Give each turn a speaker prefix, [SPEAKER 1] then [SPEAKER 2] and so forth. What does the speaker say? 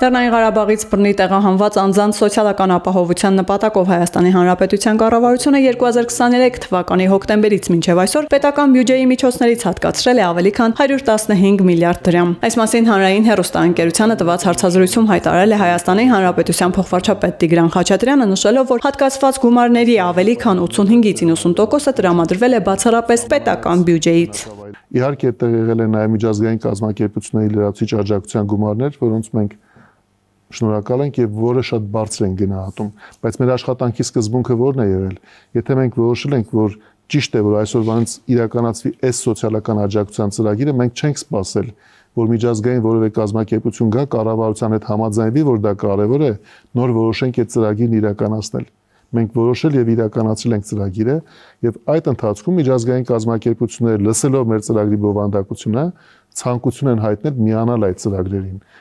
[SPEAKER 1] Լեռնային Ղարաբաղից բռնի տեղահանված անձանց սոցիալական ապահովության նպատակով Հայաստանի Հանրապետության կառավարությունը 2023 թվականի հոկտեմբերից մինչև այսօր պետական բյուջեի միջոցներից հատկացրել է ավելի քան 115 միլիարդ դրամ։ Այս մասին Հանրային հեռուստաընկերությանը տված հարցազրույցում հայտարարել է Հայաստանի Հանրապետության փոխվարչապետ Տիգրան Խաչատրյանը, նշելով, որ հատկացված գումարների ավելի քան 85-ից 90%-ը տրամադրվել է բացառապես պետական բյուջեից։
[SPEAKER 2] Իհարկե տեղ եղել են նաև միջազգային կազմակերպությունների լրացուցիչ աջակցության գումարներ, որոնց մենք շնորհակալ ենք եւ որը շատ բարձր են գնահատում, բայց մեր աշխատանքի սկզբունքը ո՞րն է եղել։ Եթե մենք որոշել ենք, որ ճիշտ է, որ այսօրվանից իրականացվի այս սոցիալական աջակցության ծրագիրը, մենք չենք սպասել, որ միջազգային որևէ կազմակերպություն գա, կառավարության հետ համաձայնվի, որ դա կարևոր է, նոր որոշենք այդ ծրագիրն իրականացնել։ Մենք որոշել եւ իրականացրել ենք ծրագիրը եւ այդ ընթացքում միջազգային կազմակերպությունները լսելով մեր ծրագրի բովանդակությունը ցանկություն են հայտնել միանալ այդ ծրագրերին